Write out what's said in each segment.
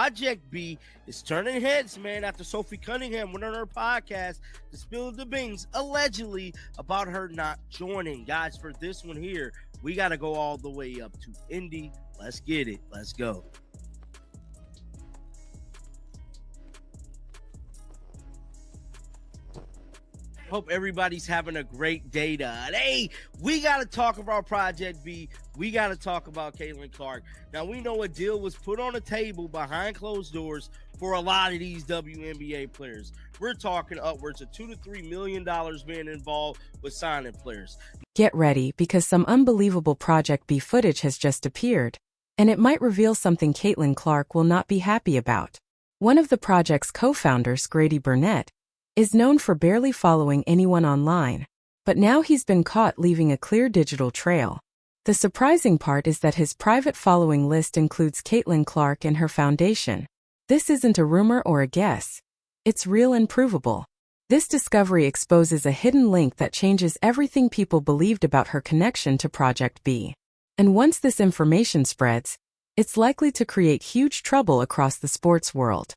Project B is turning heads, man, after Sophie Cunningham went on her podcast to spill the beans, allegedly, about her not joining. Guys, for this one here, we got to go all the way up to Indy. Let's get it. Let's go. Hope everybody's having a great day today. We got to talk about Project B. We got to talk about Caitlin Clark. Now, we know a deal was put on the table behind closed doors for a lot of these WNBA players. We're talking upwards of $2 to $3 million being involved with signing players. Get ready, because some unbelievable Project B footage has just appeared, and it might reveal something Caitlin Clark will not be happy about. One of the project's co-founders, Grady Burnett, is known for barely following anyone online, but now he's been caught leaving a clear digital trail. The surprising part is that his private following list includes Caitlin Clark and her foundation. This isn't a rumor or a guess. It's real and provable. This discovery exposes a hidden link that changes everything people believed about her connection to Project B. And once this information spreads, it's likely to create huge trouble across the sports world.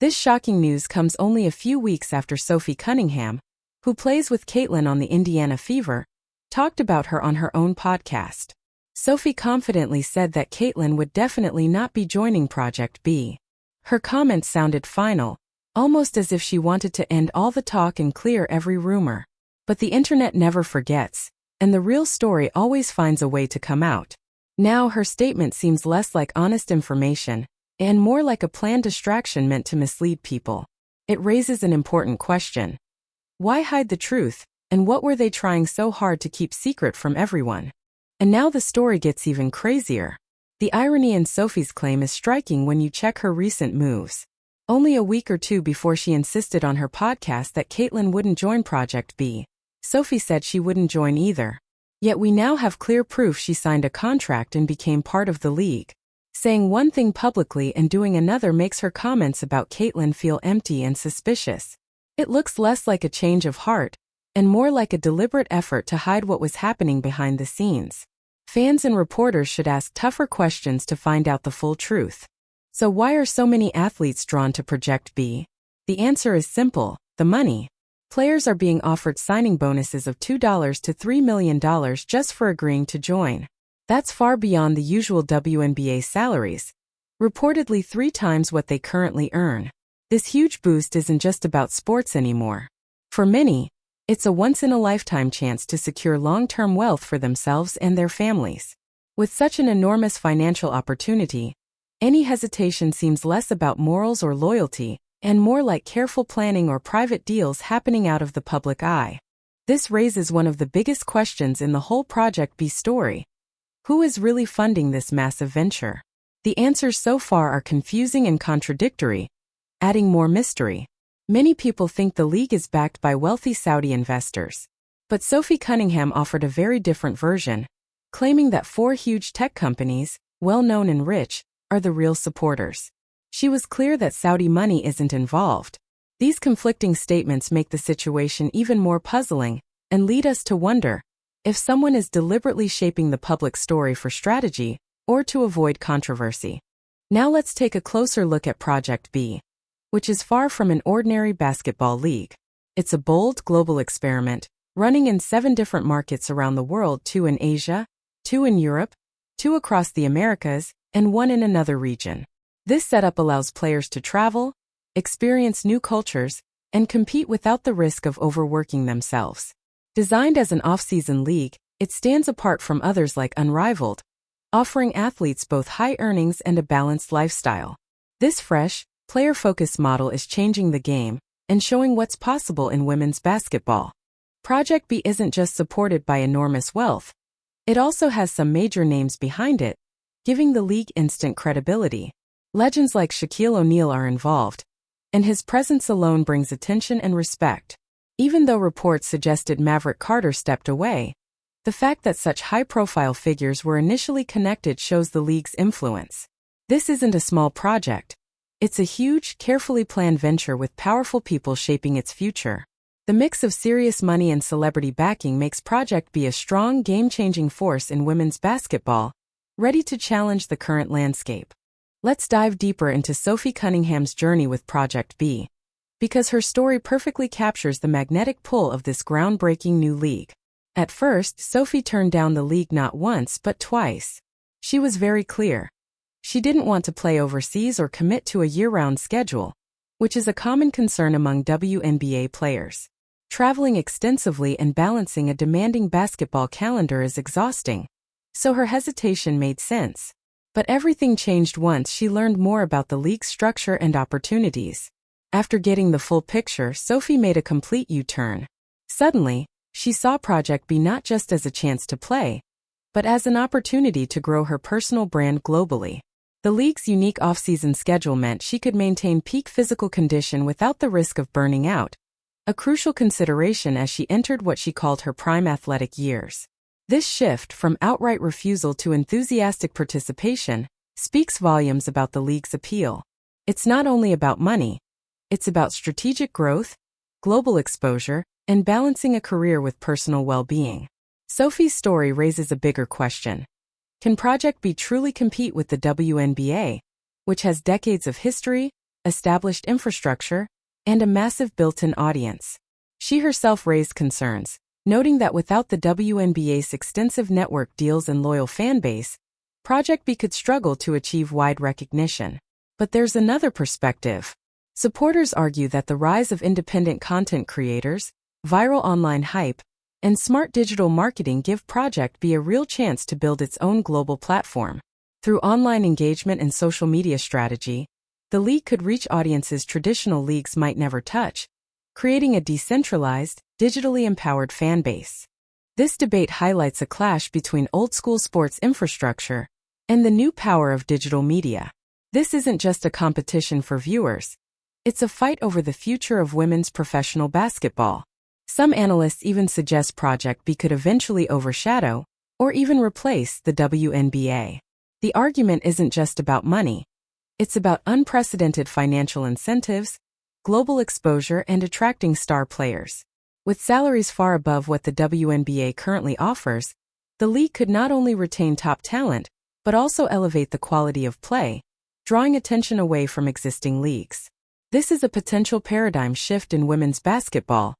This shocking news comes only a few weeks after Sophie Cunningham, who plays with Caitlin on the Indiana Fever, talked about her on her own podcast. Sophie confidently said that Caitlin would definitely not be joining Project B. Her comments sounded final, almost as if she wanted to end all the talk and clear every rumor. But the internet never forgets, and the real story always finds a way to come out. Now her statement seems less like honest information and more like a planned distraction meant to mislead people. It raises an important question. Why hide the truth, and what were they trying so hard to keep secret from everyone? And now the story gets even crazier. The irony in Sophie's claim is striking when you check her recent moves. Only a week or two before she insisted on her podcast that Caitlin wouldn't join Project B, Sophie said she wouldn't join either. Yet we now have clear proof she signed a contract and became part of the league. Saying one thing publicly and doing another makes her comments about Caitlin feel empty and suspicious. It looks less like a change of heart, and more like a deliberate effort to hide what was happening behind the scenes. Fans and reporters should ask tougher questions to find out the full truth. So why are so many athletes drawn to Project B? The answer is simple: the money. Players are being offered signing bonuses of $2 to $3 million just for agreeing to join. That's far beyond the usual WNBA salaries, reportedly 3 times what they currently earn. This huge boost isn't just about sports anymore. For many, it's a once-in-a-lifetime chance to secure long-term wealth for themselves and their families. With such an enormous financial opportunity, any hesitation seems less about morals or loyalty, and more like careful planning or private deals happening out of the public eye. This raises one of the biggest questions in the whole Project B story. Who is really funding this massive venture? The answers so far are confusing and contradictory, adding more mystery. Many people think the league is backed by wealthy Saudi investors. But Sophie Cunningham offered a very different version, claiming that 4 huge tech companies, well-known and rich, are the real supporters. She was clear that Saudi money isn't involved. These conflicting statements make the situation even more puzzling and lead us to wonder if someone is deliberately shaping the public story for strategy or to avoid controversy. Now let's take a closer look at Project B, which is far from an ordinary basketball league. It's a bold global experiment, running in 7 different markets around the world: 2 in Asia, 2 in Europe, 2 across the Americas, and 1 in another region. This setup allows players to travel, experience new cultures, and compete without the risk of overworking themselves. Designed as an off-season league, it stands apart from others like Unrivaled, offering athletes both high earnings and a balanced lifestyle. This fresh, player-focused model is changing the game and showing what's possible in women's basketball. Project B isn't just supported by enormous wealth. It also has some major names behind it, giving the league instant credibility. Legends like Shaquille O'Neal are involved, and his presence alone brings attention and respect. Even though reports suggested Maverick Carter stepped away, the fact that such high-profile figures were initially connected shows the league's influence. This isn't a small project. It's a huge, carefully planned venture with powerful people shaping its future. The mix of serious money and celebrity backing makes Project B a strong, game-changing force in women's basketball, ready to challenge the current landscape. Let's dive deeper into Sophie Cunningham's journey with Project B, because her story perfectly captures the magnetic pull of this groundbreaking new league. At first, Sophie turned down the league not once but twice. She was very clear. She didn't want to play overseas or commit to a year-round schedule, which is a common concern among WNBA players. Traveling extensively and balancing a demanding basketball calendar is exhausting, so her hesitation made sense. But everything changed once she learned more about the league's structure and opportunities. After getting the full picture, Sophie made a complete U-turn. Suddenly, she saw Project B not just as a chance to play, but as an opportunity to grow her personal brand globally. The league's unique off-season schedule meant she could maintain peak physical condition without the risk of burning out, a crucial consideration as she entered what she called her prime athletic years. This shift from outright refusal to enthusiastic participation speaks volumes about the league's appeal. It's not only about money, it's about strategic growth, global exposure, and balancing a career with personal well-being. Sophie's story raises a bigger question. Can Project B truly compete with the WNBA, which has decades of history, established infrastructure, and a massive built-in audience? She herself raised concerns, noting that without the WNBA's extensive network deals and loyal fan base, Project B could struggle to achieve wide recognition. But there's another perspective. Supporters argue that the rise of independent content creators, viral online hype, and smart digital marketing give Project B a real chance to build its own global platform. Through online engagement and social media strategy, the league could reach audiences traditional leagues might never touch, creating a decentralized, digitally empowered fan base. This debate highlights a clash between old-school sports infrastructure and the new power of digital media. This isn't just a competition for viewers. It's a fight over the future of women's professional basketball. Some analysts even suggest Project B could eventually overshadow, or even replace, the WNBA. The argument isn't just about money. It's about unprecedented financial incentives, global exposure, and attracting star players. With salaries far above what the WNBA currently offers, the league could not only retain top talent, but also elevate the quality of play, drawing attention away from existing leagues. This is a potential paradigm shift in women's basketball,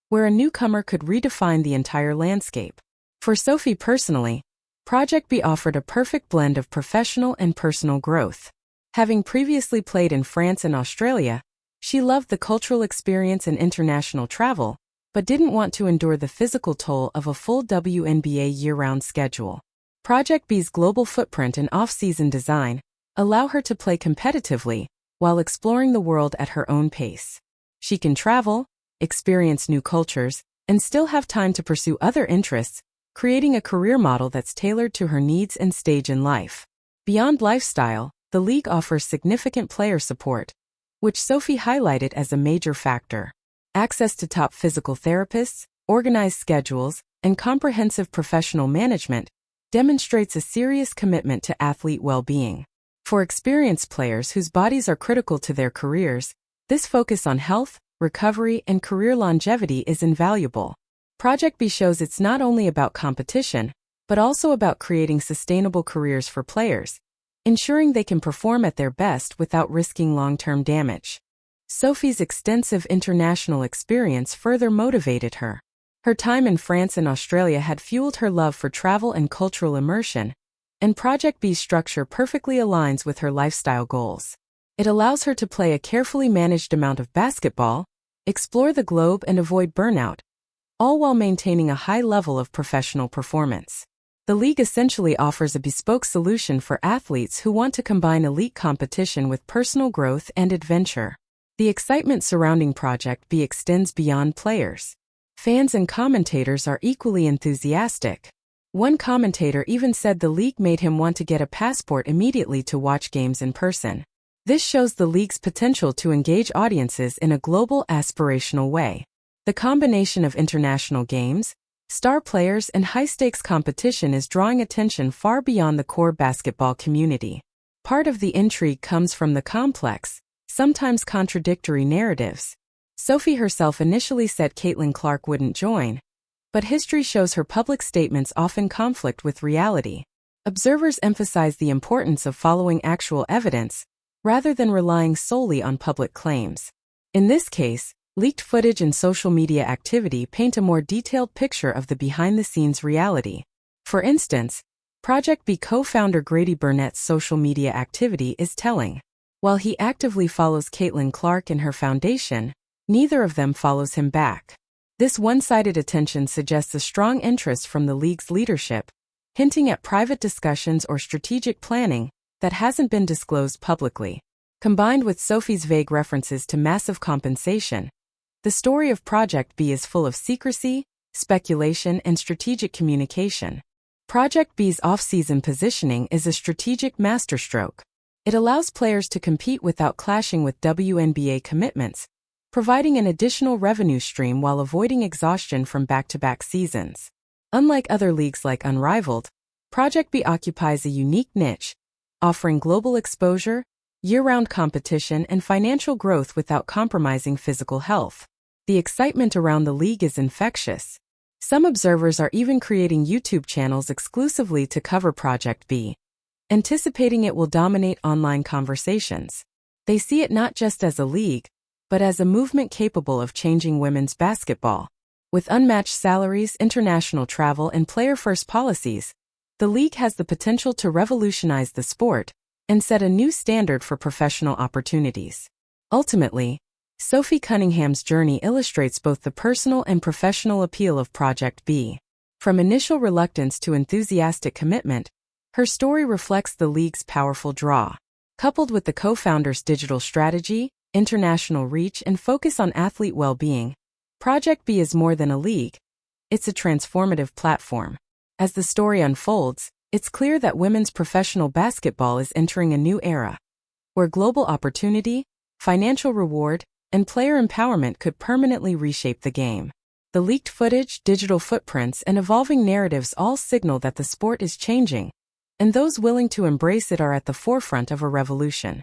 where a newcomer could redefine the entire landscape. For Sophie personally, Project B offered a perfect blend of professional and personal growth. Having previously played in France and Australia, she loved the cultural experience and international travel, but didn't want to endure the physical toll of a full WNBA year-round schedule. Project B's global footprint and off-season design allow her to play competitively while exploring the world at her own pace. She can travel, experience new cultures, and still have time to pursue other interests, creating a career model that's tailored to her needs and stage in life. Beyond lifestyle, the league offers significant player support, which Sophie highlighted as a major factor. Access to top physical therapists, organized schedules, and comprehensive professional management demonstrates a serious commitment to athlete well-being. For experienced players whose bodies are critical to their careers, this focus on health, recovery, and career longevity is invaluable. Project B shows it's not only about competition, but also about creating sustainable careers for players, ensuring they can perform at their best without risking long-term damage. Sophie's extensive international experience further motivated her. Her time in France and Australia had fueled her love for travel and cultural immersion, and Project B's structure perfectly aligns with her lifestyle goals. It allows her to play a carefully managed amount of basketball, explore the globe, and avoid burnout, all while maintaining a high level of professional performance. The league essentially offers a bespoke solution for athletes who want to combine elite competition with personal growth and adventure. The excitement surrounding Project B extends beyond players. Fans and commentators are equally enthusiastic. One commentator even said the league made him want to get a passport immediately to watch games in person. This shows the league's potential to engage audiences in a global, aspirational way. The combination of international games, star players, and high-stakes competition is drawing attention far beyond the core basketball community. Part of the intrigue comes from the complex, sometimes contradictory narratives. Sophie herself initially said Caitlin Clark wouldn't join, but history shows her public statements often conflict with reality. Observers emphasize the importance of following actual evidence, rather than relying solely on public claims. In this case, leaked footage and social media activity paint a more detailed picture of the behind-the-scenes reality. For instance, Project B co-founder Grady Burnett's social media activity is telling. While he actively follows Caitlin Clark and her foundation, neither of them follows him back. This one-sided attention suggests a strong interest from the league's leadership, hinting at private discussions or strategic planning that hasn't been disclosed publicly. Combined with Sophie's vague references to massive compensation, the story of Project B is full of secrecy, speculation, and strategic communication. Project B's off-season positioning is a strategic masterstroke. It allows players to compete without clashing with WNBA commitments, providing an additional revenue stream while avoiding exhaustion from back-to-back seasons. Unlike other leagues like Unrivaled, Project B occupies a unique niche, offering global exposure, year-round competition, and financial growth without compromising physical health. The excitement around the league is infectious. Some observers are even creating YouTube channels exclusively to cover Project B, anticipating it will dominate online conversations. They see it not just as a league, but as a movement capable of changing women's basketball. With unmatched salaries, international travel, and player-first policies, the league has the potential to revolutionize the sport and set a new standard for professional opportunities. Ultimately, Sophie Cunningham's journey illustrates both the personal and professional appeal of Project B. From initial reluctance to enthusiastic commitment, her story reflects the league's powerful draw. Coupled with the co-founder's digital strategy, international reach, and focus on athlete well-being, Project B is more than a league. It's a transformative platform. As the story unfolds, it's clear that women's professional basketball is entering a new era, where global opportunity, financial reward, and player empowerment could permanently reshape the game. The leaked footage, digital footprints, and evolving narratives all signal that the sport is changing, and those willing to embrace it are at the forefront of a revolution.